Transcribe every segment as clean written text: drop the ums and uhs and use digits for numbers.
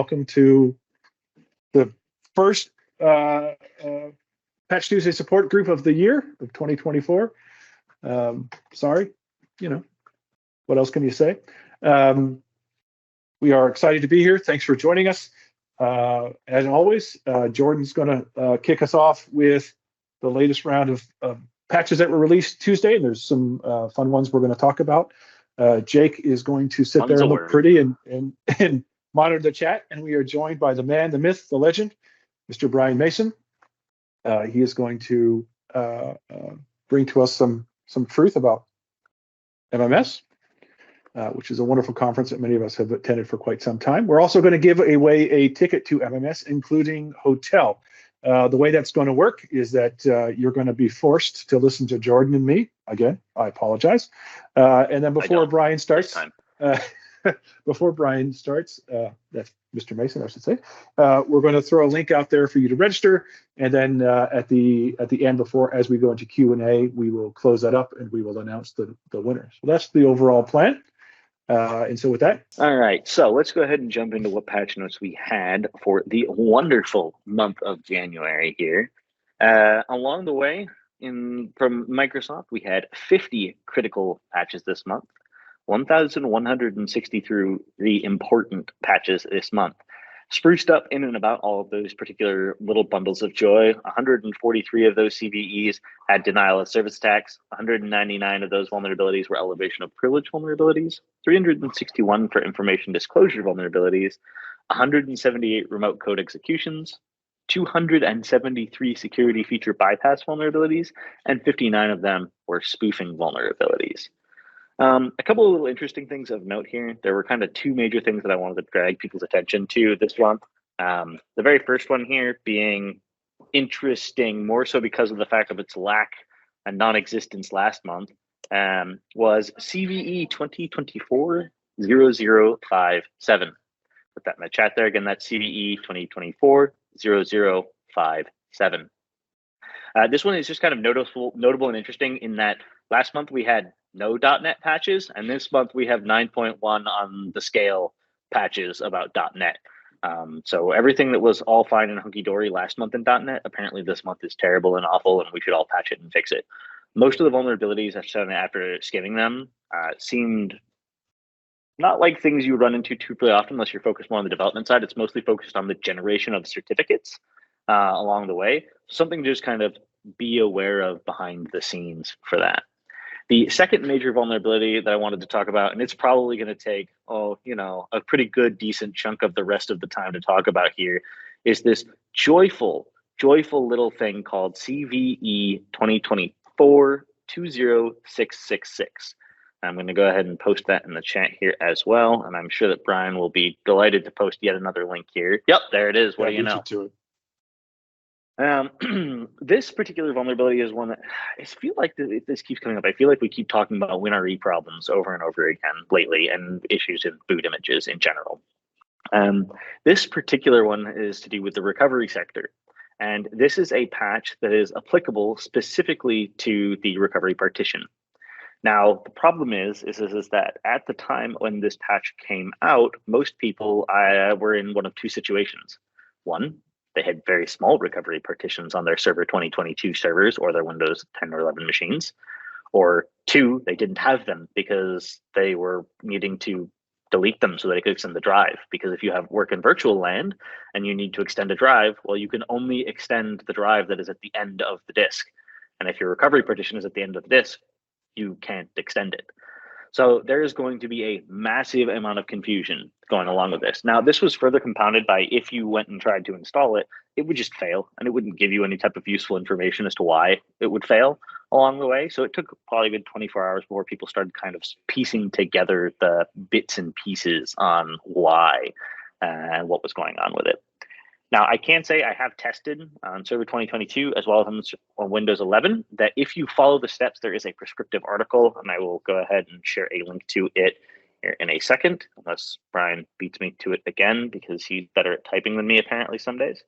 welcome to the first Patch Tuesday support group of the year of 2024. Sorry, what else can you say? We are excited to be here. Thanks for joining us. As always, Jordan's going to kick us off with the latest round of patches that were released Tuesday, and there's some fun ones we're going to talk about. Jake is going to sit there and look pretty and monitor the chat, and we are joined by the man, the myth, the legend, Mr. Brian Mason. He is going to bring to us some truth about MMS, which is a wonderful conference that many of us have attended for quite some time. We're also going to give away a ticket to MMS, including hotel. The way that's going to work is that you're going to be forced to listen to Jordan and me. Again, I apologize. And then before Brian starts, that's Mr. Mason, I should say, we're going to throw a link out there for you to register. And then at the end, as we go into Q&A, we will close that up and we will announce the winner. So that's the overall plan. And so with that. All right, so let's go ahead and jump into what patch notes we had for the wonderful month of January here. Along the way, from Microsoft, we had 50 critical patches this month, 1,163 important patches this month. Spruced up in and about all of those particular little bundles of joy. 143 of those CVEs had denial of service attacks. 199 of those vulnerabilities were elevation of privilege vulnerabilities. 361 for information disclosure vulnerabilities. 178 remote code executions. 273 security feature bypass vulnerabilities, and 59 of them were spoofing vulnerabilities. A couple of little interesting things of note here. There were kind of two major things that I wanted to drag people's attention to this month. The very first one here being interesting, more so because of the fact of its lack and non-existence last month, was CVE 2024-0057. Put that in the chat there. Again, that's CVE 2024-0057. This one is just kind of notable and interesting in that last month we had no .NET patches, and this month we have 9.1 on the scale patches about .NET. So everything that was all fine and hunky-dory last month in .NET, apparently this month is terrible and awful, and we should all patch it and fix it. Most of the vulnerabilities after skimming them seemed not like things you would run into too often unless you're focused more on the development side. It's mostly focused on the generation of certificates along the way. Something to just kind of be aware of behind the scenes for that. The second major vulnerability that I wanted to talk about, and it's probably going to take, a pretty good, decent chunk of the rest of the time to talk about here, is this joyful little thing called CVE 2024-20666. I'm going to go ahead and post that in the chat here as well, and I'm sure that Brian will be delighted to post yet another link here. Yep, there it is. What do you know? This particular vulnerability is one that I feel like this keeps coming up. I feel like we keep talking about WinRE problems over and over again lately, and issues in boot images in general. This particular one is to do with the recovery sector. And this is a patch that is applicable specifically to the recovery partition. Now, the problem is that at the time when this patch came out, most people were in one of two situations. One, they had very small recovery partitions on their Server 2022 servers or their Windows 10 or 11 machines. Or two, they didn't have them because they were needing to delete them so that they could extend the drive. Because if you have work in virtual land and you need to extend a drive, well, you can only extend the drive that is at the end of the disk. And if your recovery partition is at the end of the disk, you can't extend it. So there is going to be a massive amount of confusion going along with this. Now, this was further compounded by if you went and tried to install it, it would just fail, and it wouldn't give you any type of useful information as to why it would fail along the way. So it took probably a good 24 hours before people started kind of piecing together the bits and pieces on why and what was going on with it. Now, I can say I have tested on Server 2022 as well as on Windows 11 that if you follow the steps, there is a prescriptive article, and I will go ahead and share a link to it here in a second, unless Brian beats me to it again because he's better at typing than me apparently some days.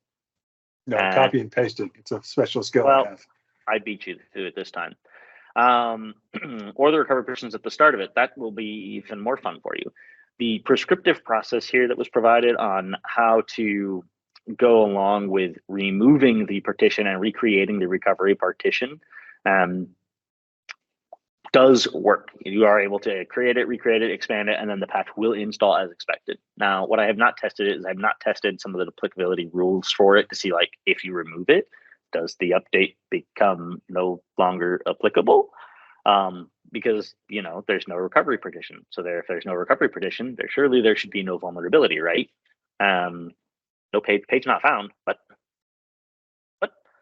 No, copy and paste it. It's a special skill I have. I beat you to it this time. Or the recovery partitions at the start of it. That will be even more fun for you. the prescriptive process here that was provided on how to go along with removing the partition and recreating the recovery partition does work. You are able to create it, recreate it, expand it, and then the patch will install as expected. Now, what I have not tested is I've not tested some of the applicability rules for it to see, like, if you remove it, does the update become no longer applicable? Because, you know, there's no recovery partition. So if there's no recovery partition, there should be no vulnerability, right? No page not found, but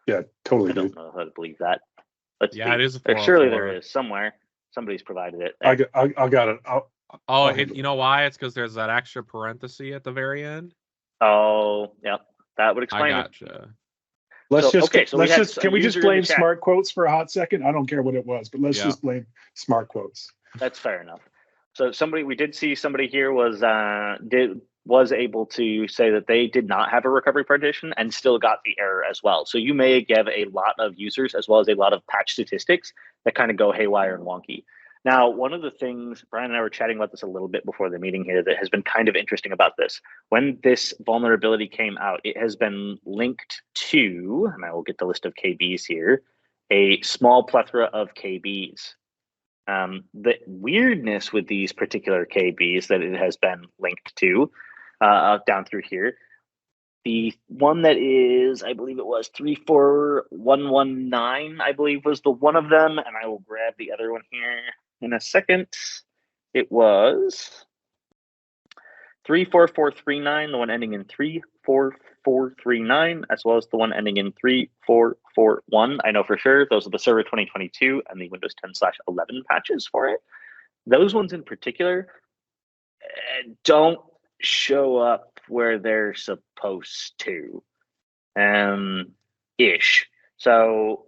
yeah, totally. I don't know how to believe that. Let's Yeah, see. it is a Surely 404. there is somewhere. Somebody's provided it. I got it. You know why? It's because there's that extra parenthesis at the very end. Oh, yep. That would explain I it. gotcha. Can we just blame smart quotes for a hot second? I don't care what it was, but let's just blame smart quotes. That's fair enough. So we did see somebody here was able to say that they did not have a recovery partition and still got the error as well. So you may give a lot of users as well as a lot of patch statistics that kind of go haywire and wonky. Now, one of the things, Bryan and I were chatting about this a little bit before the meeting here, that has been kind of interesting about this. When this vulnerability came out, it has been linked to, and I will get the list of KBs here, a small plethora of KBs. The weirdness with these particular KBs that it has been linked to down through here, the one that is, I believe it was 34119, I believe was the one of them, and I will grab the other one here in a second. It was 34439, the one ending in 34439, as well as the one ending in 3441. I know for sure those are the Server 2022 and the Windows 10/11 patches for it. Those ones in particular don't show up where they're supposed to, ish. So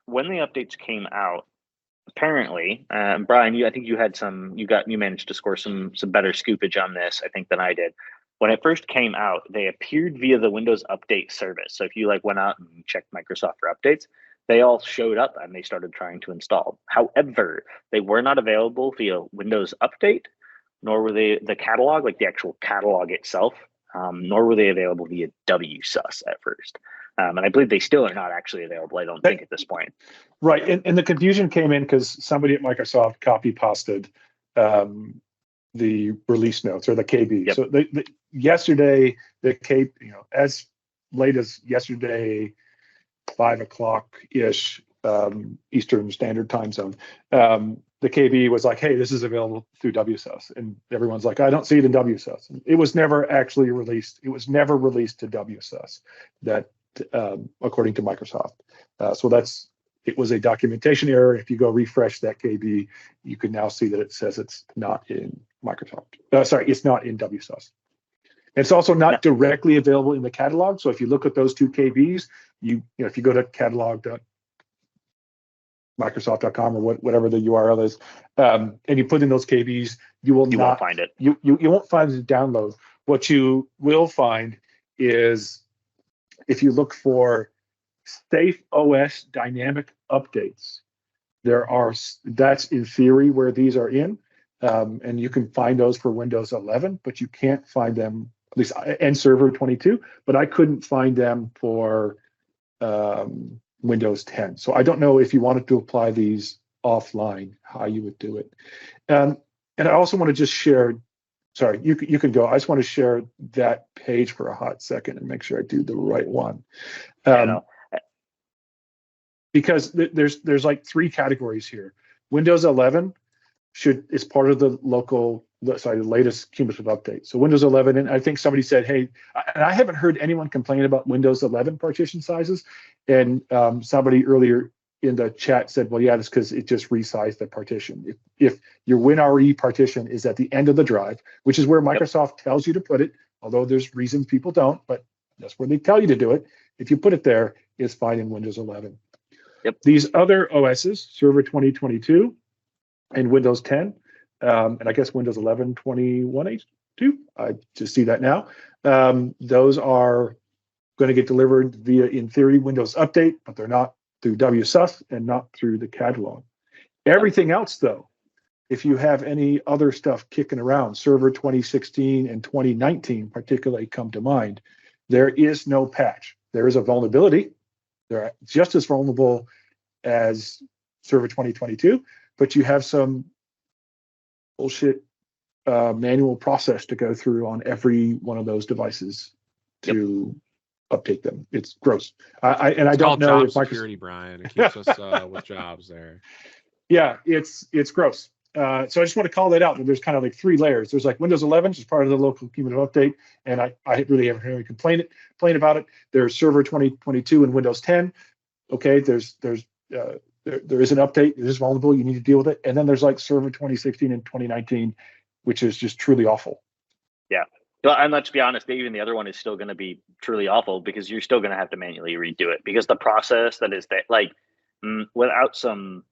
when the updates came out, apparently, Bryan, I think you managed to score some better scoopage on this, I think, than I did. When it first came out, they appeared via the Windows Update service. So if you went out and checked Microsoft for updates, they all showed up and they started trying to install. However, they were not available via Windows Update, nor were they the catalog, like the actual catalog itself, nor were they available via WSUS at first. And I believe they still are not actually available, I don't think, at this point. Right, and the confusion came in because somebody at Microsoft copy-pasted the release notes, or the KB. Yep. So yesterday, the KB, as late as yesterday, 5 o'clock-ish, Eastern Standard Time Zone, the KB was like, hey, this is available through WSUS. And everyone's like, I don't see it in WSUS. It was never actually released. It was never released to WSUS, that according to Microsoft. It was a documentation error. If you go refresh that KB, you can now see that it says it's not in Microsoft. It's not in WSUS. It's also not directly available in the catalog. So if you look at those two KBs, if you go to catalog.microsoft.com or whatever the URL is, and you put in those KBs, you won't find it. You won't find the download. What you will find is, if you look for Safe OS dynamic updates, that's in theory where these are in, and you can find those for Windows 11, but you can't find them, at least, and Server 22, but I couldn't find them for Windows 10. So I don't know if you wanted to apply these offline, how you would do it. And I also want to just share, sorry, you can go. I just want to share that page for a hot second and make sure I do the right one. Because there's like three categories here. Windows 11 is part of the latest cumulative update. So Windows 11, and I think somebody said, hey, and I haven't heard anyone complain about Windows 11 partition sizes. And somebody earlier in the chat said, well, yeah, that's because it just resized the partition. If your WinRE partition is at the end of the drive, which is where Microsoft tells you to put it, although there's reasons people don't, but that's where they tell you to do it. If you put it there, it's fine in Windows 11. Yep. These other OSs, Server 2022 and Windows 10, and I guess Windows 11 21.2, I just see that now. Those are going to get delivered via, in theory, Windows Update, but they're not through WSUS and not through the catalog. Everything else, though, if you have any other stuff kicking around, Server 2016 and 2019 particularly come to mind, there is no patch. There is a vulnerability. They're just as vulnerable as Server 2022, but you have some bullshit manual process to go through on every one of those devices to update them. It's gross. I don't know if security, Brian. It keeps us with jobs there. Yeah, it's gross. So I just want to call that out. There's kind of like 3 layers. There's like Windows 11, which is part of the local cumulative update, and I really haven't heard any complain about it. There's Server 2022 and Windows 10. Okay, there is an update. It is vulnerable. You need to deal with it. And then there's like Server 2016 and 2019, which is just truly awful. Yeah. Well, and let's be honest, even the other one is still going to be truly awful because you're still going to have to manually redo it because the process that is that, like, without some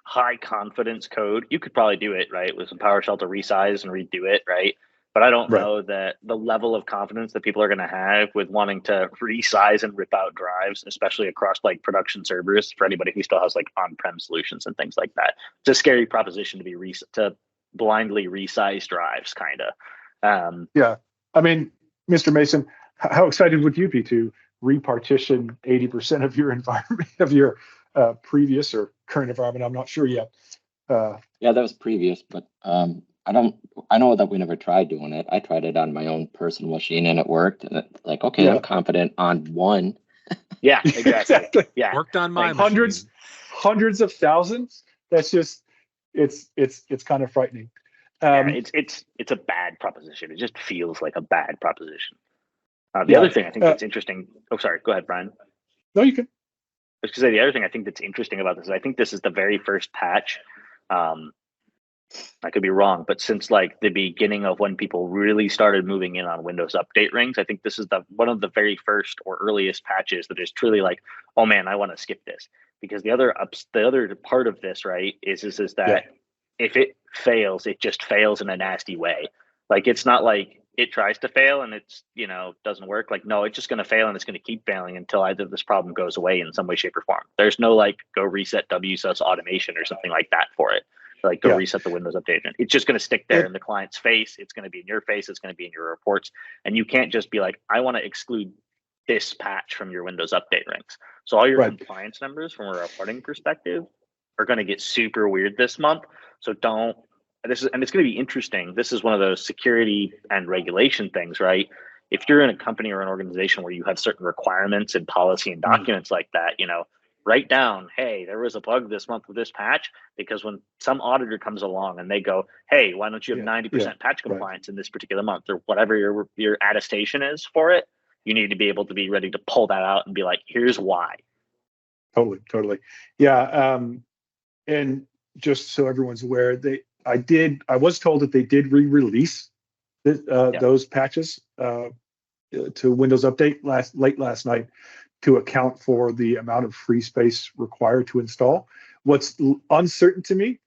high confidence code, you could probably do it, right? With some PowerShell to resize and redo it, right? But I don't know that the level of confidence that people are going to have with wanting to resize and rip out drives, especially across like production servers for anybody who still has like on-prem solutions and things like that. It's a scary proposition to be to blindly resize drives, kind of. Yeah, I mean, Mr. Mason, how excited would you be to repartition 80% of your environment, of your previous or current environment? I'm not sure yet. Yeah, that was previous, but I know that we never tried doing it. I tried it on my own personal machine and it worked. And it's like, okay, I'm confident on one. Yeah, exactly. Yeah, worked on my like hundreds of thousands. That's just it's kind of frightening. It's a bad proposition. It just feels like a bad proposition. The other thing I think that's interesting. Oh, sorry. Go ahead, Brian. No, you can. I was going to say the other thing I think that's interesting about this is I think this is the very first patch. I could be wrong, but since like the beginning of when people really started moving in on Windows update rings, I think this is one of the very first or earliest patches that is truly like, oh man, I want to skip this. Because the other part of this, right, is that if it fails, it just fails in a nasty way. Like it's not like it tries to fail and it's, doesn't work. Like, no, it's just going to fail and it's going to keep failing until either this problem goes away in some way, shape, or form. There's no like go reset WSUS automation or something like that for it. Like go reset the Windows update. It's just going to stick there in the client's face. It's going to be in your face. It's going to be in your reports. And you can't just be like, I want to exclude this patch from your Windows update rings. So all your compliance numbers from a reporting perspective are going to get super weird this month. So it's going to be interesting. This is one of those security and regulation things, right? If you're in a company or an organization where you have certain requirements and policy and documents like that, write down, hey, there was a bug this month with this patch, because when some auditor comes along and they go, hey, why don't you have 90% patch compliance in this particular month, or whatever your attestation is for it, you need to be able to be ready to pull that out and be like, here's why. Totally. Yeah. And just so everyone's aware, I was told that they did re-release those patches to Windows Update late last night to account for the amount of free space required to install. What's uncertain to me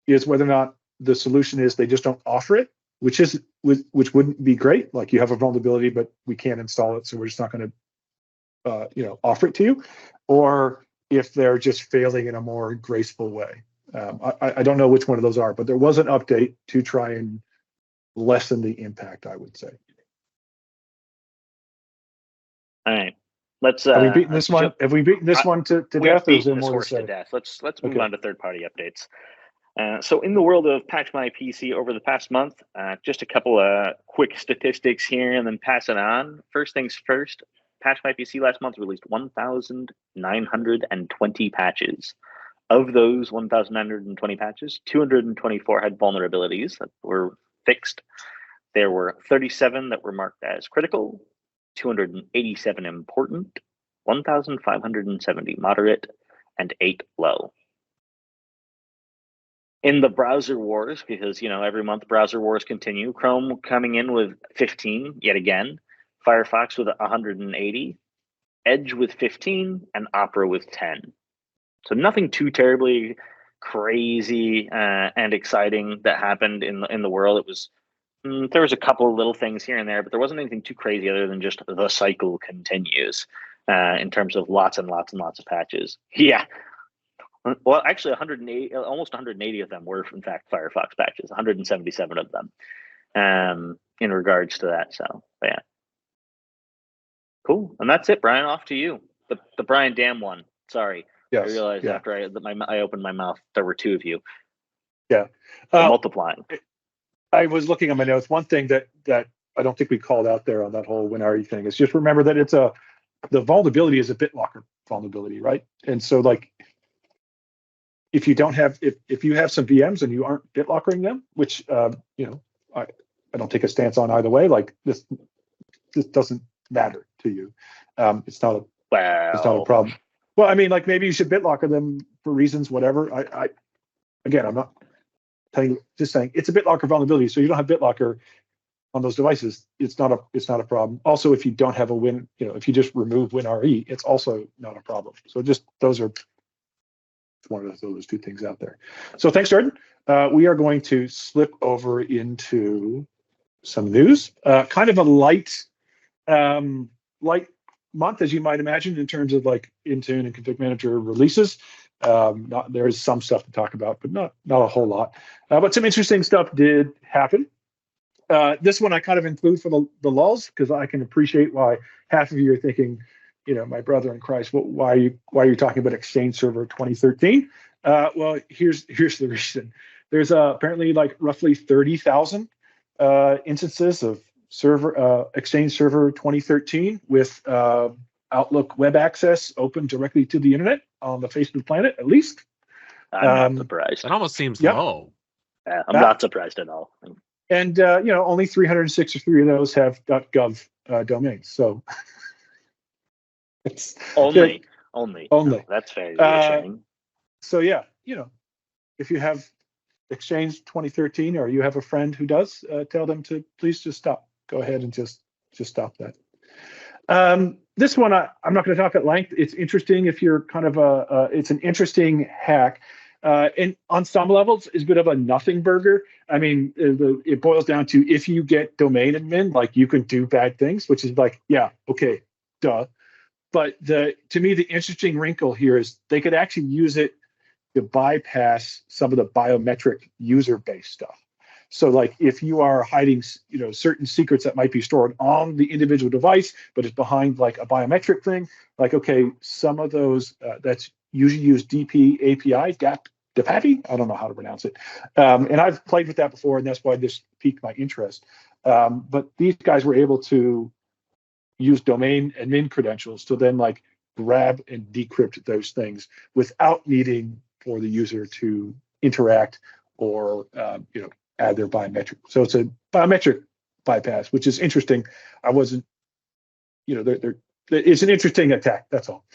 is whether or not the solution is they just don't offer it, which wouldn't be great. Like you have a vulnerability, but we can't install it, so we're just not going to offer it to you, or if they're just failing in a more graceful way. I don't know which one of those are, but there was an update to try and lessen the impact, I would say. All right, let's. Have we beaten this one? Have we beaten this one to death? Or is there more to say? Let's move on to third-party updates. So in the world of Patch My PC over the past month, just a couple of quick statistics here, and then pass it on. First things first. Patch My PC last month released 1,920 patches. Of those 1,920 patches, 224 had vulnerabilities that were fixed. There were 37 that were marked as critical, 287 important, 1,570 moderate, and 8 low. In the browser wars, because every month browser wars continue, Chrome coming in with 15 yet again, Firefox with 180, Edge with 15, and Opera with 10. So nothing too terribly crazy and exciting that happened in the world. It was there was a couple of little things here and there, but there wasn't anything too crazy other than just the cycle continues in terms of lots and lots and lots of patches. Yeah, Well, actually, 180, almost 180 of them were in fact Firefox patches. 177 of them, in regards to that. So, but yeah, cool. And that's it, Brian. Off to you. The Bryan Dam one. Sorry, Yes. I realized after I opened my mouth, there were two of you. Yeah, multiplying. I was looking at my notes. One thing that I don't think we called out there on that whole WinRE thing is just remember that the vulnerability is a BitLocker vulnerability, right? And so like if you don't have if you have some VMs and you aren't BitLockering them, which you know, I don't take a stance on either way. Like this doesn't matter to you. It's not a problem. Well, I mean, like maybe you should BitLocker them for reasons, whatever. Again, I'm not telling you, just saying it's a BitLocker vulnerability. So you don't have BitLocker on those devices. It's not a problem. Also, if you don't have a Win, you know, if you just remove WinRE, it's also not a problem. So just those are one of those two things out there. So thanks, Jordan. We are going to slip over into some news. Kind of a light month, as you might imagine, in terms of like Intune and Config Manager releases. There is some stuff to talk about, but not a whole lot. But some interesting stuff did happen. This one I kind of include for the lulz because I can appreciate why half of you are thinking, you know, my brother in Christ, why are you talking about Exchange Server 2013? Well, here's the reason. There's apparently like roughly 30,000 instances of Exchange Server 2013 with Outlook web access open directly to the internet on the face of the planet, at least. I'm not surprised. That almost seems low. I'm not surprised at all. And you know, only 363 of those have .gov domains. So it's only. That's fair. So yeah, you know, if you have Exchange 2013 or you have a friend who does, tell them to please just stop. Go ahead and just stop that. This one I'm not going to talk at length. It's interesting if you're kind of it's an interesting hack. And on some levels is a bit of a nothing burger. I mean, it boils down to if you get domain admin, like you can do bad things, which is like, yeah, okay, duh. But to me, the interesting wrinkle here is they could actually use it to bypass some of the biometric user-based stuff. So like if you are hiding, you know, certain secrets that might be stored on the individual device, but it's behind like a biometric thing, like, okay, some of those that's usually use DP API, DAPAPI, I don't know how to pronounce it. And I've played with that before, and that's why this piqued my interest. But these guys were able to use domain admin credentials to then like grab and decrypt those things without needing for the user to interact or you know, add their biometric. So it's a biometric bypass, which is interesting. I wasn't, you know, it's an interesting attack. That's all.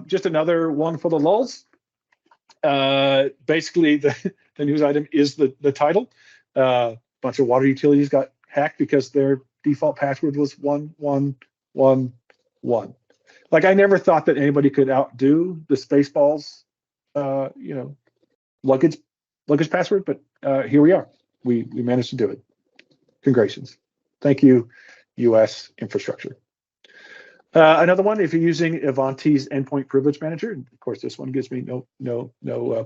Just another one for the lulz. Basically, the news item is the title. Bunch of water utilities got hacked because their default password was 1111. Like I never thought that anybody could outdo the Spaceballs, you know, luggage password, but here we are. We managed to do it. Congratulations. Thank you, U.S. infrastructure. Another one, if you're using Ivanti's Endpoint Privilege Manager, and of course this one gives me no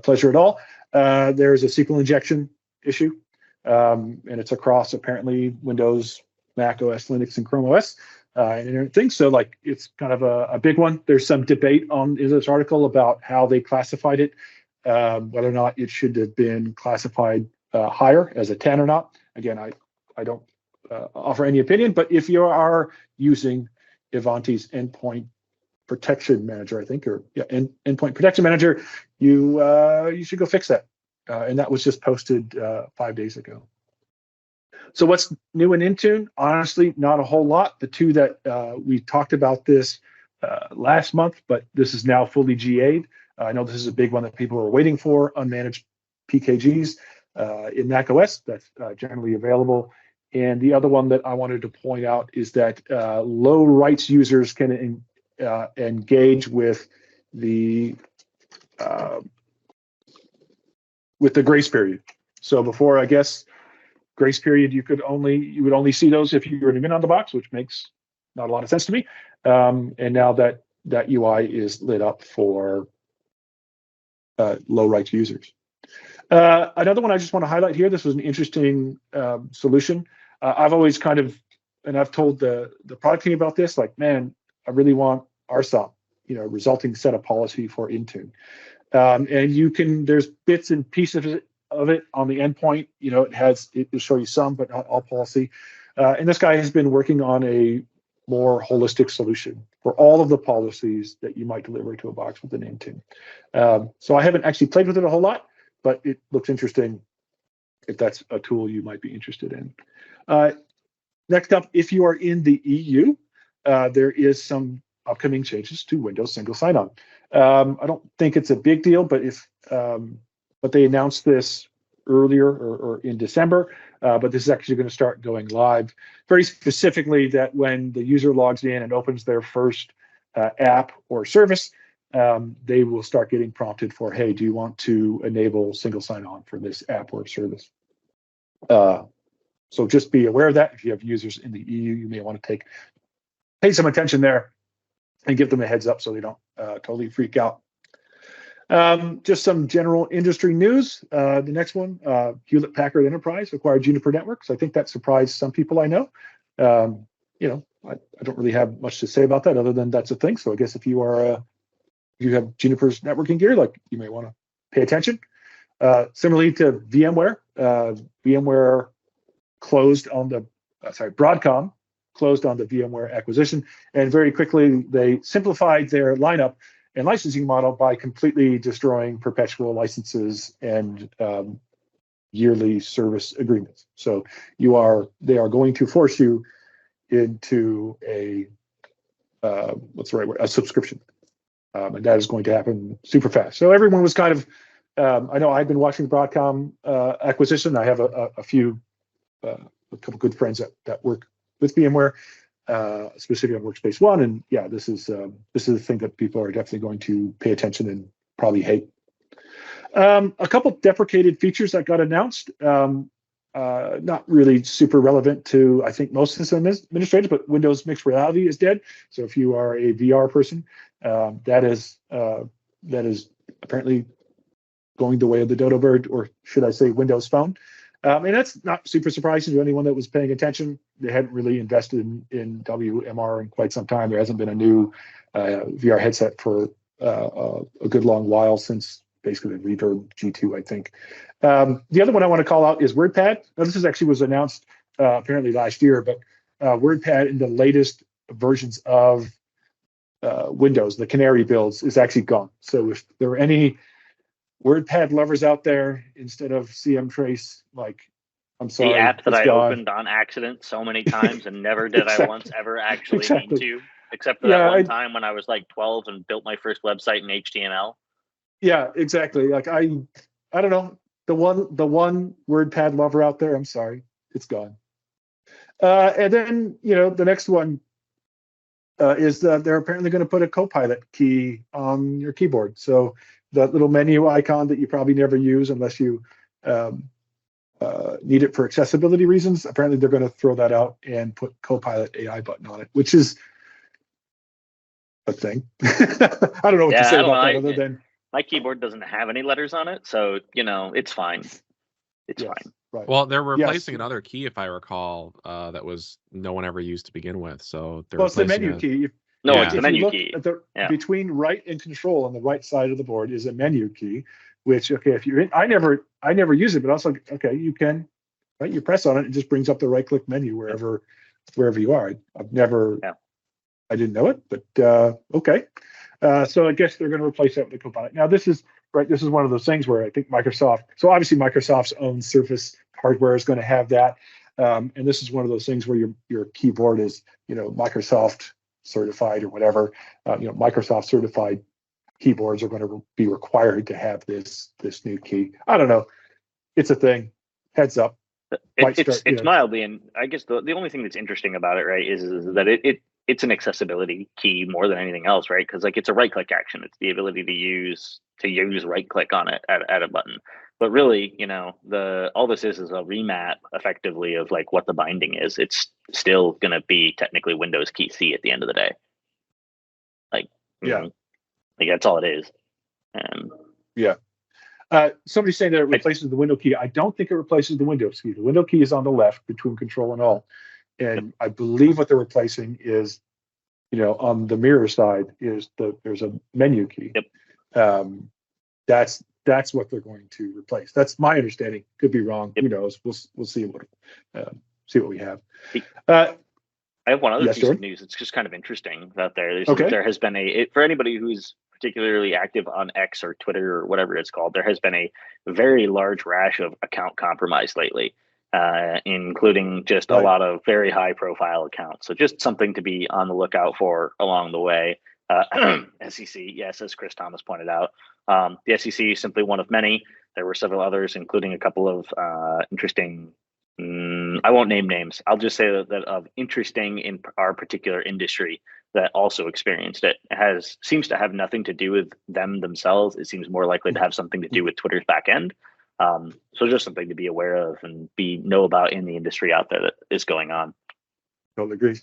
pleasure at all. There's a SQL injection issue, and it's across apparently Windows, Mac OS, Linux, and Chrome OS, and everything. So like it's kind of a big one. There's some debate in this article about how they classified it, whether or not it should have been classified higher as a 10 or not. Again, I don't offer any opinion, but if you are using Ivanti's Endpoint Protection Manager, I think, or yeah, Endpoint Protection Manager, you should go fix that. And that was just posted 5 days ago. So what's new in Intune? Honestly, not a whole lot. The two that we talked about this last month, but this is now fully GA'd. I know this is a big one that people are waiting for, unmanaged PKGs in Mac OS. That's generally available. And the other one that I wanted to point out is that low rights users can engage with the grace period. So before, I guess, grace period, you would only see those if you were admin on the box, which makes not a lot of sense to me. And now that UI is lit up for low rights users. Another one I just want to highlight here. This was an interesting solution. I've always kind of, and I've told the product team about this, like, man, I really want RSOP, resulting set of policy for Intune. And there's bits and pieces of it on the endpoint. It'll show you some, but not all policy. And this guy has been working on a more holistic solution for all of the policies that you might deliver to a box within Intune. So I haven't actually played with it a whole lot, but it looks interesting if that's a tool you might be interested in. Next up, if you are in the EU, there is some upcoming changes to Windows single sign-on. I don't think it's a big deal, but but they announced this earlier or in December, but this is actually going to start going live very specifically that when the user logs in and opens their first app or service, they will start getting prompted for, hey, do you want to enable single sign-on for this app or service? So just be aware of that. If you have users in the EU, you may want to pay some attention there and give them a heads up so they don't totally freak out. Just some general industry news. The next one, Hewlett-Packard Enterprise acquired Juniper Networks. I think that surprised some people I know. I don't really have much to say about that other than that's a thing. So I guess if you have Juniper's networking gear, like, you may want to pay attention. Similarly to VMware, VMware Broadcom closed on the VMware acquisition, and very quickly they simplified their lineup and licensing model by completely destroying perpetual licenses and yearly service agreements. So they are going to force you into a subscription, and that is going to happen super fast. So everyone was kind of, I know I've been watching the Broadcom acquisition. I have a couple good friends that work with VMware, specifically on Workspace ONE, and yeah, this is a thing that people are definitely going to pay attention and probably hate. A couple deprecated features that got announced, not really super relevant to, I think, most system administrators, but Windows Mixed Reality is dead. So if you are a VR person, that is apparently going the way of the dodo bird, or should I say Windows Phone. And that's not super surprising to anyone that was paying attention. They hadn't really invested in WMR in quite some time. There hasn't been a new VR headset for a good long while, since basically the Reverb G2, I think. The other one I want to call out is WordPad. Now, this was announced apparently last year, but WordPad in the latest versions of Windows, the Canary builds, is actually gone. So if there were any WordPad lovers out there, instead of CM Trace, like, I'm sorry. The app that I gone. opened on accident so many times and never did Exactly. I once ever actually Exactly. mean to, except for that one time when I was like 12 and built my first website in HTML. Yeah, exactly. Like, I don't know, the one WordPad lover out there, I'm sorry, it's gone. And then, the next one is that they're apparently going to put a copilot key on your keyboard. So that little menu icon that you probably never use unless you need it for accessibility reasons, apparently they're going to throw that out and put Copilot AI button on it, which is a thing. I don't know what to say about that other than my keyboard doesn't have any letters on it, so it's fine. It's fine. Right. Well, they're replacing another key, if I recall, that was no one ever used to begin with. So they're it's the menu key. It's the menu key. Between right and control on the right side of the board is a menu key, which, okay, if you're in, I never use it, but also, okay, you can, right? You press on it, it just brings up the right click menu wherever you are. I've never, I didn't know it, but okay. So I guess they're going to replace that with the Copilot. Now, this is one of those things where I think so obviously Microsoft's own Surface hardware is going to have that. And this is one of those things where your keyboard is, Microsoft certified or whatever. Microsoft certified keyboards are going to be required to have this new key. I don't know. It's a thing. Heads up. It's mildly, and I guess the only thing that's interesting about it, right, is that it's an accessibility key more than anything else, right? Because it's a right-click action. It's the ability to use right-click on it at a button. But really, all this is a remap, effectively, of like what the binding is. It's still going to be technically Windows key C at the end of the day. Like that's all it is. Somebody's saying that it replaces the window key. I don't think it replaces the Windows key. The window key is on the left between Control and Alt, and I believe what they're replacing is, on the mirror side is there's a menu key. Yep. That's what they're going to replace. That's my understanding. Could be wrong. Who knows? We'll see what we have. I have one other Yes, piece Jordan? of news. It's just kind of interesting out there. Okay. There has been for anybody who's particularly active on X or Twitter or whatever it's called, there has been a very large rash of account compromise lately, including just a lot of very high profile accounts. So just something to be on the lookout for along the way. SEC, yes, as Chris Thomas pointed out, the SEC is simply one of many. There were several others, including a couple of interesting. I won't name names. I'll just say that of interesting in our particular industry that also experienced it. Seems to have nothing to do with them themselves. It seems more likely to have something to do with Twitter's back end. So just something to be aware of and know about in the industry out there that is going on. Totally agree.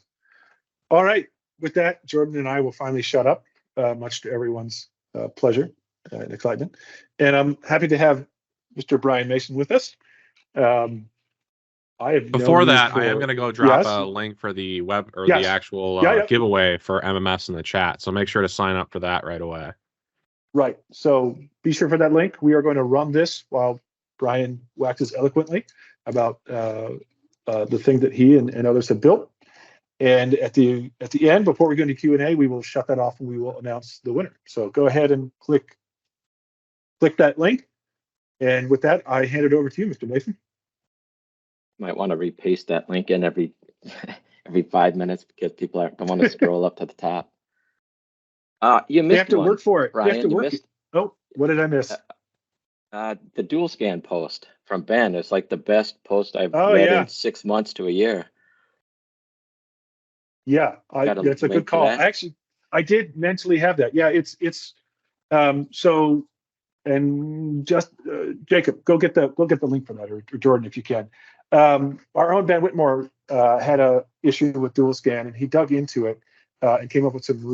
All right. With that, Jordan and I will finally shut up, much to everyone's pleasure and excitement. And I'm happy to have Mr. Brian Mason with us. I have Before that, I am going to go drop a link for the web or the actual giveaway for MMS in the chat. So make sure to sign up for that right away. Right. So be sure for that link. We are going to run this while Brian waxes eloquently about the thing that he and others have built. And at the end, before we go into Q&A, we will shut that off and we will announce the winner. So go ahead and click that link. And with that, I hand it over to you, Mr. Mason. Might want to repaste that link in every 5 minutes because people don't want to scroll up to the top. You missed. They have to one, work for it. Brian, they have to work it. Oh, what did I miss? The dual scan post from Ben is like the best post I've read in 6 months to a year. Yeah, that's a good call. I did mentally have that. Yeah, it's so, and just Jacob, go get the link for that, or Jordan if you can. Our own Ben Whitmore had a issue with dual scan, and he dug into it and came up with some a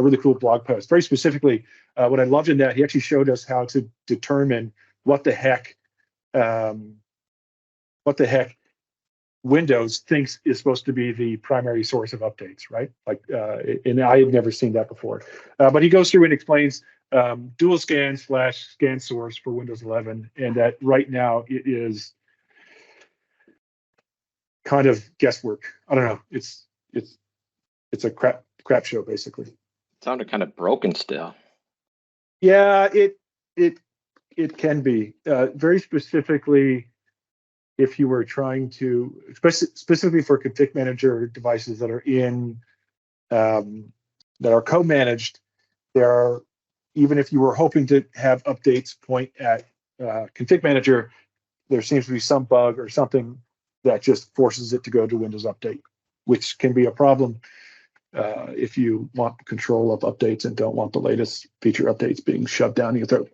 really cool blog post. Very specifically, what I loved in that, he actually showed us how to determine what the heck Windows thinks is supposed to be the primary source of updates, right? Like, and I had never seen that before. But he goes through and explains dual scan / scan source for Windows 11, and that right now it is kind of guesswork. I don't know. It's a crap show basically. It sounded kind of broken still. Yeah, it can be very specifically. If you were trying to, specifically for config manager devices that are that are co-managed, even if you were hoping to have updates point at config manager, there seems to be some bug or something that just forces it to go to Windows Update, which can be a problem if you want control of updates and don't want the latest feature updates being shoved down your throat.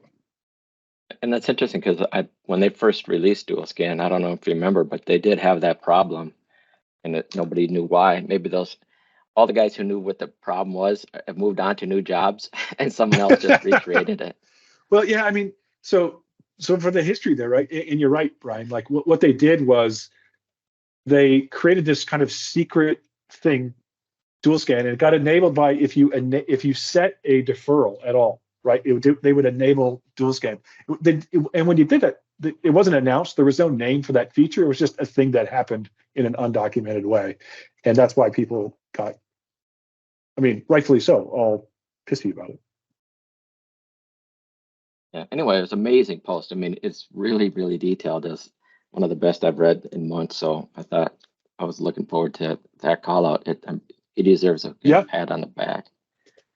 And that's interesting because when they first released dual scan, I don't know if you remember, but they did have that problem, and nobody knew why. Maybe all the guys who knew what the problem was have moved on to new jobs, and someone else just recreated it. Well, yeah, I mean, so for the history there, right? And you're right, Brian. Like what they did was they created this kind of secret thing, dual scan, and it got enabled by if you set a deferral at all. Right, they would enable dual scan, and when you did that, it wasn't announced. There was no name for that feature. It was just a thing that happened in an undocumented way, and that's why people got, I mean, rightfully so, all pissy about it. Yeah. Anyway, it was an amazing post. I mean, it's really, really detailed. It's one of the best I've read in months. So I thought I was looking forward to that call out. It deserves a pat on the back.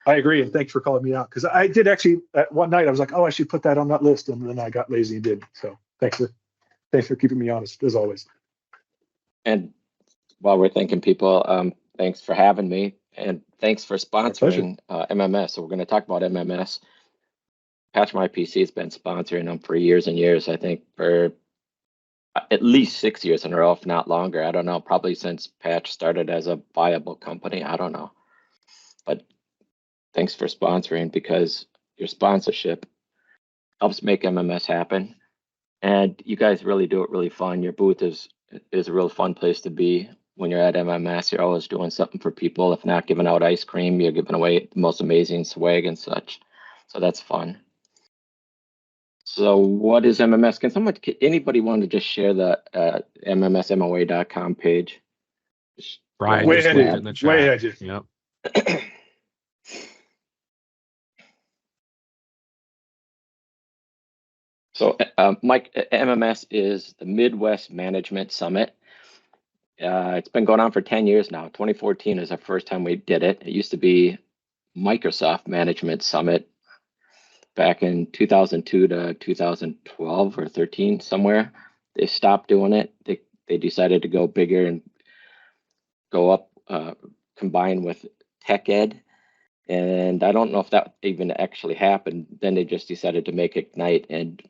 I agree, and thanks for calling me out because I did actually one night. I was like, "Oh, I should put that on that list," and then I got lazy and did. So thanks for keeping me honest as always. And while we're thanking people, thanks for having me, and thanks for sponsoring MMS. So we're going to talk about MMS. Patch My PC has been sponsoring them for years and years. I think for at least 6 years in a row, if not longer. I don't know. Probably since Patch started as a viable company. I don't know, but thanks for sponsoring, because your sponsorship helps make MMS happen. And you guys really do it really fun. Your booth is a real fun place to be when you're at MMS. You're always doing something for people. If not giving out ice cream, you're giving away the most amazing swag and such. So that's fun. So what is MMS? Can anybody want to just share the MMSMOA.com page? Brian just put it in the chat. Yep. So, Mike, MMS is the Midwest Management Summit. It's been going on for 10 years now. 2014 is the first time we did it. It used to be Microsoft Management Summit back in 2002 to 2012 or 13 somewhere. They stopped doing it. They decided to go bigger and go up, combine with Tech Ed. And I don't know if that even actually happened. Then they just decided to make Ignite. And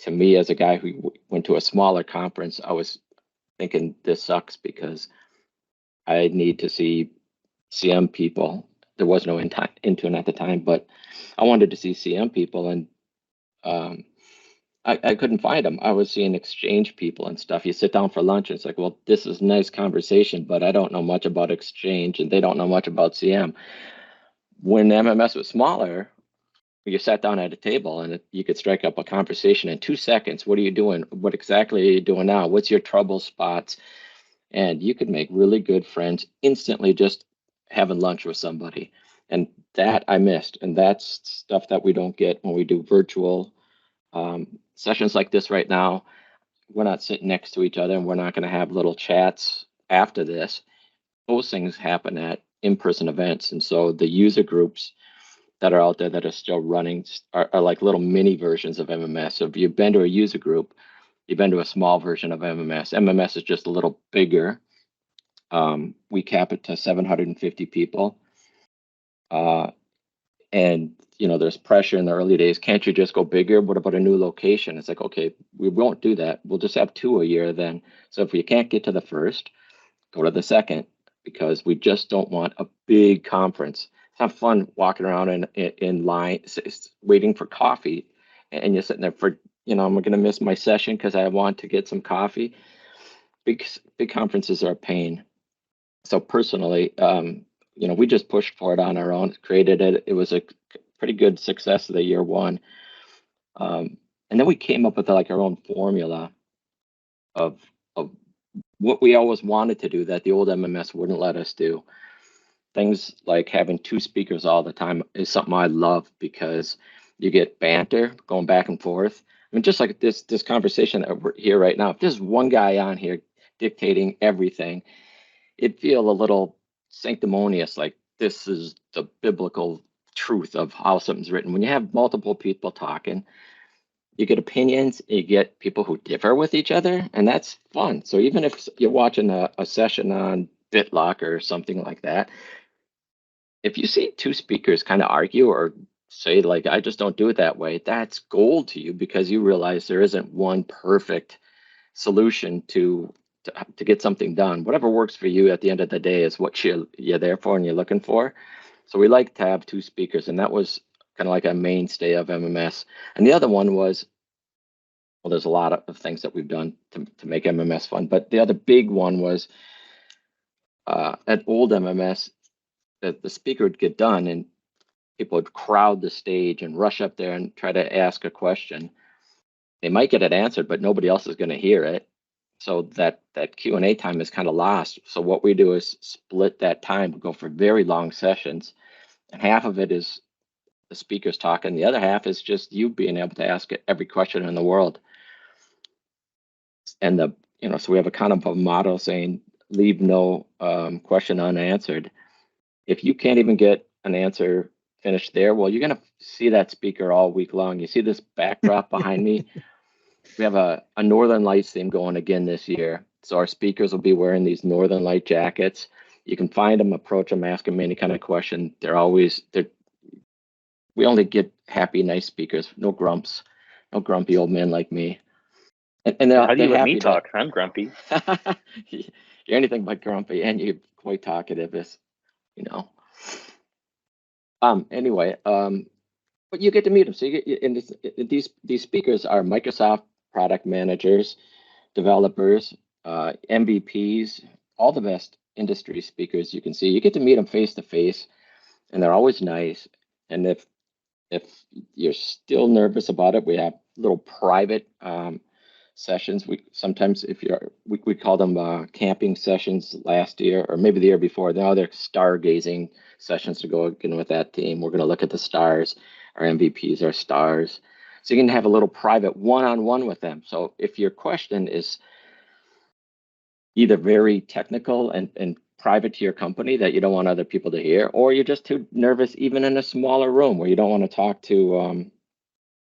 to me, as a guy who went to a smaller conference, I was thinking this sucks because I need to see CM people. There was no Intune at the time, but I wanted to see CM people, and I couldn't find them. I was seeing Exchange people and stuff. You sit down for lunch, and it's like, well, this is a nice conversation, but I don't know much about Exchange, and they don't know much about CM. When MMS was smaller, you sat down at a table and you could strike up a conversation in 2 seconds. What are you doing? What exactly are you doing now? What's your trouble spots? And you could make really good friends instantly just having lunch with somebody. And that I missed. And that's stuff that we don't get when we do virtual sessions like this right now. We're not sitting next to each other, and we're not going to have little chats after this. Those things happen at in-person events. And so the user groups that are out there that are still running are like little mini versions of MMS. So if you've been to a user group, you've been to a small version of MMS. MMS is just a little bigger. We cap it to 750 people. And, there's pressure in the early days. Can't you just go bigger? What about a new location? It's like, okay, we won't do that. We'll just have 2 a year then. So if you can't get to the first, go to the second, because we just don't want a big conference. It's not fun walking around in line, waiting for coffee, and you're sitting there for, I'm going to miss my session because I want to get some coffee. Big conferences are a pain. So personally, we just pushed for it on our own, created it. It was a pretty good success of the year one. And then we came up with like our own formula of what we always wanted to do that the old MMS wouldn't let us do. Things like having 2 speakers all the time is something I love because you get banter going back and forth. I mean, just like this conversation that we're here right now, if there's one guy on here dictating everything, it'd feel a little sanctimonious, like this is the biblical truth of how something's written. When you have multiple people talking, you get opinions, you get people who differ with each other, and that's fun. So even if you're watching a session on BitLock or something like that, if you see 2 speakers kind of argue or say, like, I just don't do it that way, that's gold to you because you realize there isn't one perfect solution to get something done. Whatever works for you at the end of the day is what you're there for and you're looking for. So we like to have 2 speakers, and that was kind of like a mainstay of MMS. And the other one was, well, there's a lot of things that we've done to make MMS fun, but the other big one was at old MMS, that the speaker would get done and people would crowd the stage and rush up there and try to ask a question. They might get it answered, but nobody else is going to hear it. So that Q&A time is kind of lost. So what we do is split that time, go for very long sessions, and half of it is the speakers talking. The other half is just you being able to ask every question in the world. And so we have a kind of a motto saying, leave no question unanswered. If you can't even get an answer finished there, well, you're going to see that speaker all week long. You see this backdrop behind me? We have a Northern Lights theme going again this year. So our speakers will be wearing these Northern Light jackets. You can find them, approach them, ask them any kind of question. We only get happy, nice speakers, no grumps, no grumpy old men like me. And how do you let me talk? I'm grumpy. You're anything but grumpy, and you're quite talkative, Anyway, But you get to meet them. So these speakers are Microsoft product managers, developers, MVPs, all the best industry speakers you can see. You get to meet them face to face, and they're always nice. And if you're still nervous about it, we have little private sessions. We sometimes, we call them camping sessions last year, or maybe the year before. Now they're stargazing sessions to go again with that team. We're going to look at the stars. Our MVPs are stars. So you can have a little private one-on-one with them. So if your question is either very technical and private to your company that you don't want other people to hear, or you're just too nervous even in a smaller room where you don't want to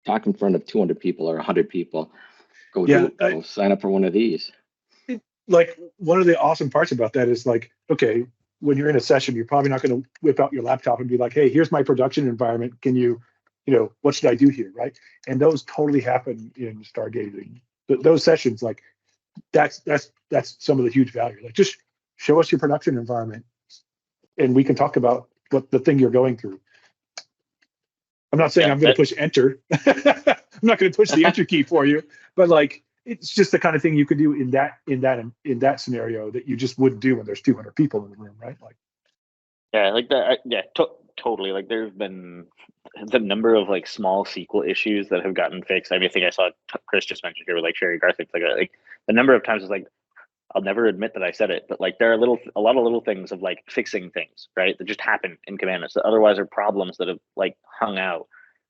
talk in front of 200 people or 100 people, go sign up for one of these. Like, one of the awesome parts about that is, like, okay, when you're in a session, you're probably not going to whip out your laptop and be like, hey, here's my production environment. Can you what should I do here, right? And those totally happen in stargazing. Those sessions, like, that's some of the huge value. Like, just show us your production environment, and we can talk about what the thing you're going through. I'm not saying I'm going to push enter. I'm not going to push the enter key for you, but, like, it's just the kind of thing you could do in that scenario that you just wouldn't do when there's 200 people in the room, right? Like, yeah, like that. Yeah, totally. Like, there's been the number of, like, small SQL issues that have gotten fixed. I mean, I think I saw Chris just mentioned here with, like, Sherry Garth. Like the number of times is, like, I'll never admit that I said it, but, like, there are a lot of little things of, like, fixing things, right, that just happen in commandments that otherwise are problems that have, like, hung out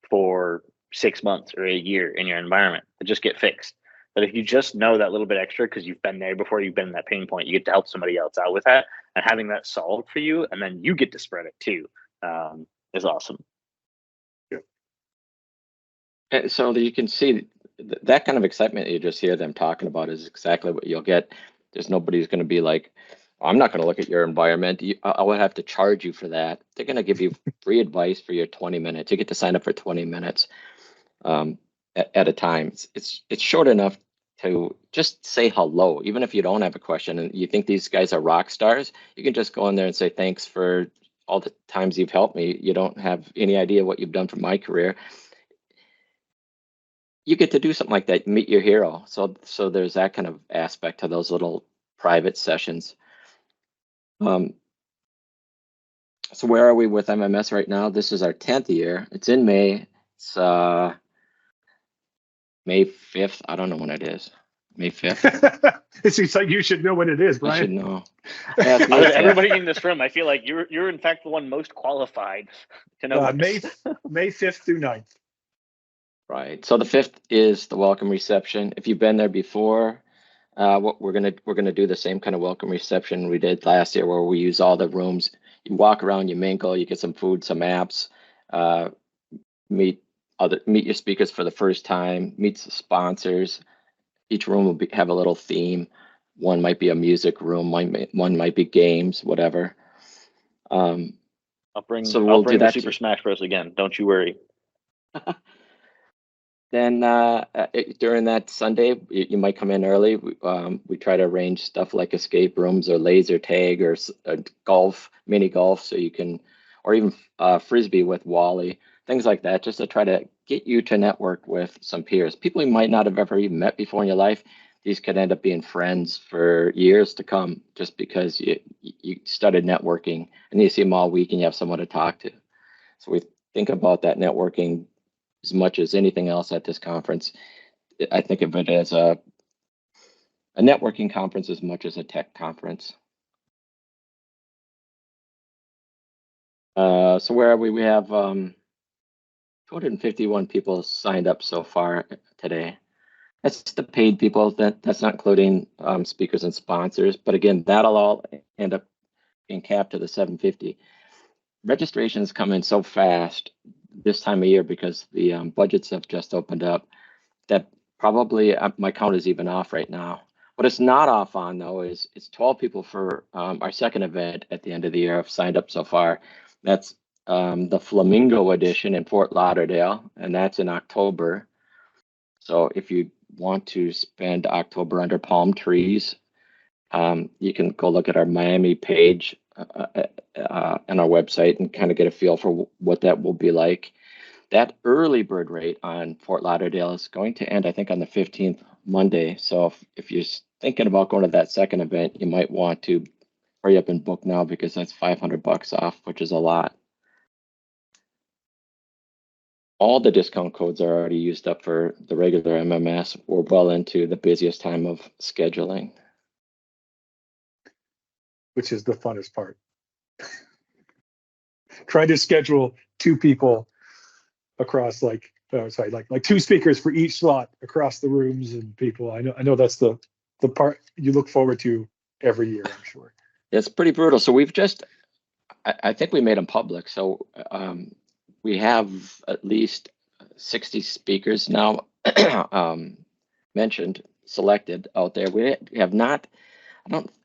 for 6 months or a year in your environment that just get fixed. But if you just know that little bit extra because you've been there before, you've been in that pain point, you get to help somebody else out with that, and having that solved for you, and then you get to spread it too, is awesome. Yeah. So that you can see that kind of excitement you just hear them talking about is exactly what you'll get. There's nobody's going to be like, I'm not going to look at your environment. I would have to charge you for that. They're going to give you free advice for your 20 minutes. You get to sign up for 20 minutes at a time. It's short enough to just say hello. Even if you don't have a question and you think these guys are rock stars, you can just go in there and say, thanks for all the times you've helped me. You don't have any idea what you've done for my career. You get to do something like that, meet your hero. So there's that kind of aspect to those little private sessions. So where are we with MMS right now? This is our 10th year. It's in May. It's May 5th. I don't know when it is. May 5th. It seems like you should know when it is, Brian. I should know. Yeah, everybody in this room, I feel like you're in fact the one most qualified to know. May 5th through 9th. Right. So the 5th is the welcome reception. If you've been there before, what we're gonna do the same kind of welcome reception we did last year, where we use all the rooms. You walk around, you mingle, you get some food, some apps, meet your speakers for the first time, meet the sponsors. Each room will have a little theme. One might be a music room, one might be games, whatever. I'll bring the Super Smash Bros. Again. Don't you worry. Then during that Sunday, you might come in early. We try to arrange stuff like escape rooms or laser tag or golf, mini golf, so you can, or even frisbee with Wally, things like that, just to try to get you to network with some peers. People you might not have ever even met before in your life. These could end up being friends for years to come, just because you started networking and you see them all week and you have someone to talk to. So we think about that networking as much as anything else at this conference. I think of it as a networking conference as much as a tech conference. So where are we? We have 251 people signed up so far today. That's the paid people. That's not including speakers and sponsors. But again, that'll all end up being capped to the 750. Registrations come in so fast this time of year because the budgets have just opened up that probably my count is even off right now. What it's not off on, though, is it's 12 people for our second event at the end of the year have signed up so far. That's the Flamingo edition in Fort Lauderdale, and that's in October. So if you want to spend October under palm trees, you can go look at our Miami page on our website and kind of get a feel for what that will be like. That early bird rate on Fort Lauderdale is going to end, I think, on the 15th Monday. So if you're thinking about going to that second event, you might want to hurry up and book now, because that's $500 off, which is a lot. All the discount codes are already used up for the regular MMS. We're well into the busiest time of scheduling, which is the funnest part. Trying to schedule 2 people across like 2 speakers for each slot across the rooms and people. I know that's the part you look forward to every year, I'm sure. It's pretty brutal. So we've just, I think we made them public. So we have at least 60 speakers now mentioned, selected out there. We have not,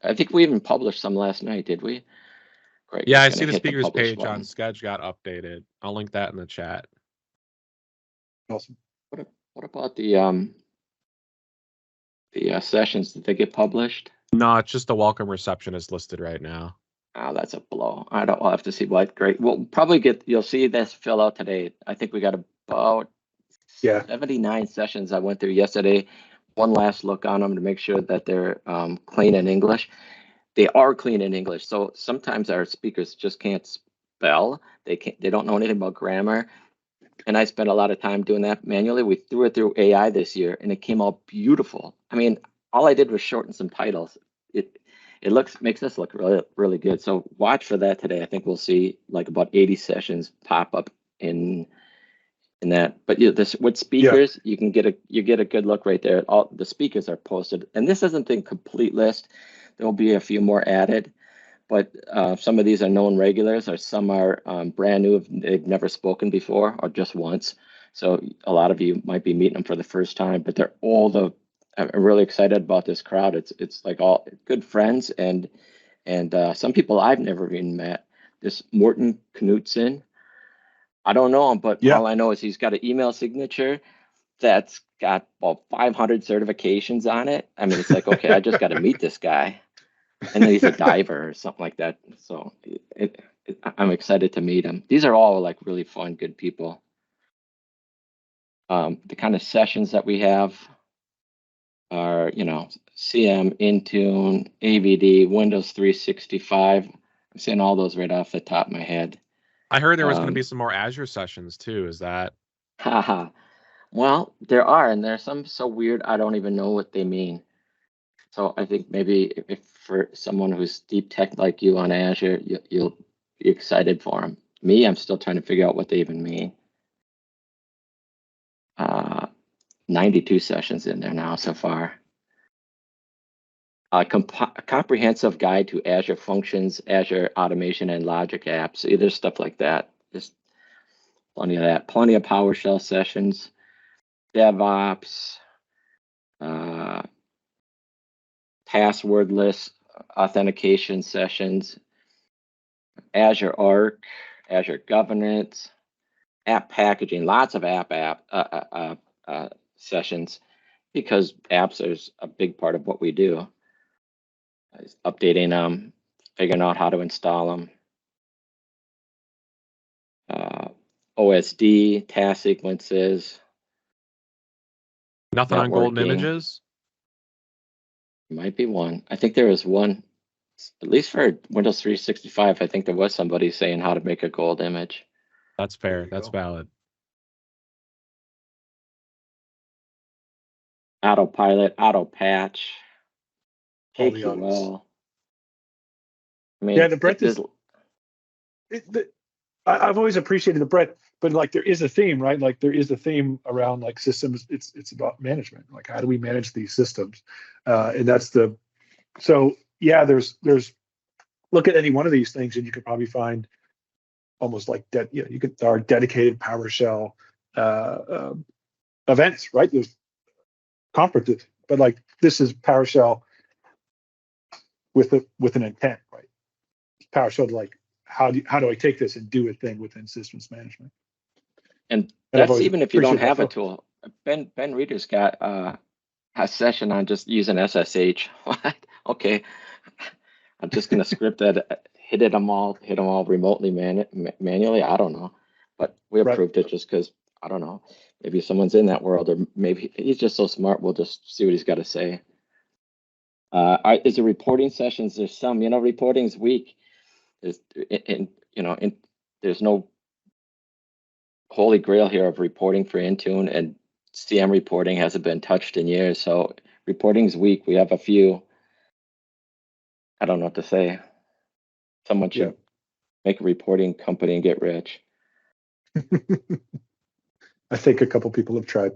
I think we even published some last night, did we? Great. Yeah, I see the speakers page on Sketch got updated. I'll link that in the chat. Awesome. What about the sessions? Did they get published? No, it's just the welcome reception is listed right now. Oh, that's a blow. I'll have to see what. Great. We'll probably you'll see this fill out today. I think we got about 79 sessions I went through yesterday. One last look on them to make sure that they're clean in English. They are clean in English. So sometimes our speakers just can't spell. They don't know anything about grammar. And I spent a lot of time doing that manually. We threw it through AI this year, and it came out beautiful. I mean, all I did was shorten some titles. It makes us look really, really good. So watch for that today. I think we'll see like about 80 sessions pop up in that. But with speakers, you get a good look right there. All the speakers are posted, and this isn't the complete list. There will be a few more added, but some of these are known regulars, or some are brand new. They've never spoken before or just once. So a lot of you might be meeting them for the first time, but they're all I'm really excited about this crowd. It's like all good friends and some people I've never even met. This Morten Knudsen, I don't know him, but all I know is he's got an email signature that's got about 500 certifications on it. I mean, it's like, okay, I just got to meet this guy. And then he's a diver or something like that. So I'm excited to meet him. These are all like really fun, good people. The kind of sessions that we have are, CM, Intune, AVD, Windows 365. I'm saying all those right off the top of my head. I heard there was going to be some more Azure sessions too. Is that? Haha. Well, there are, and there's some so weird I don't even know what they mean. So I think maybe if for someone who's deep tech like you on Azure, you'll be excited for them. Me, I'm still trying to figure out what they even mean. 92 sessions in there now so far. A comprehensive guide to Azure Functions, Azure Automation, and Logic apps. There's stuff like that. Just plenty of that. Plenty of PowerShell sessions, DevOps, passwordless authentication sessions, Azure Arc, Azure Governance, app packaging, lots of app sessions, because apps is a big part of what we do. Updating them, figuring out how to install them. OSD, task sequences. Nothing on golden images? Might be one. I think there was one, at least for Windows 365, I think there was somebody saying how to make a gold image. That's fair. That's valid. Autopilot, auto patch, KQL. I mean, the breadth is. I've always appreciated the breadth, but like there is a theme, right? Like there is a theme around like systems. It's about management. Like how do we manage these systems? And that's there's look at any one of these things and you could probably find almost like there are dedicated PowerShell events, right? There's conferences, but like this is PowerShell with an intent, right? PowerShell to like how do I take this and do a thing within systems management? And that's even if you don't have a tool. Ben Reeder's got a session on just using SSH. What? Okay, I'm just gonna script that. Hit them all remotely manually. I don't know, but we approved it just because, I don't know, maybe someone's in that world, or maybe he's just so smart. We'll just see what he's got to say. Is there reporting sessions? There's some, reporting's weak. There's no holy grail here of reporting for Intune, and CM reporting hasn't been touched in years. So reporting's weak. We have a few. I don't know what to say. Someone should make a reporting company and get rich. I think a couple people have tried.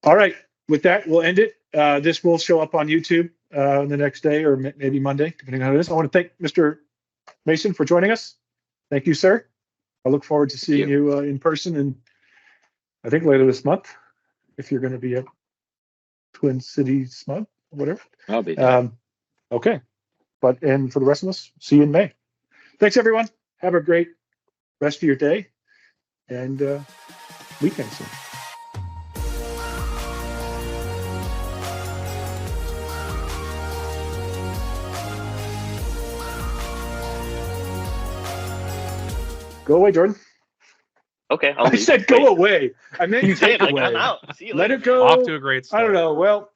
All right. With that, we'll end it. This will show up on YouTube the next day, or maybe Monday, depending on how it is. I want to thank Mr. Mason for joining us. Thank you, sir. I look forward to seeing you in person, and I think later this month, if you're going to be at Twin Cities month, or whatever. I'll be. Okay. And for the rest of us, see you in May. Thanks, everyone. Have a great rest of your day and weekend soon. Go away, Jordan. Okay. I said go away. I meant you take away. I'm out. See you Let later. it go. Off to a great start. I don't know. Well.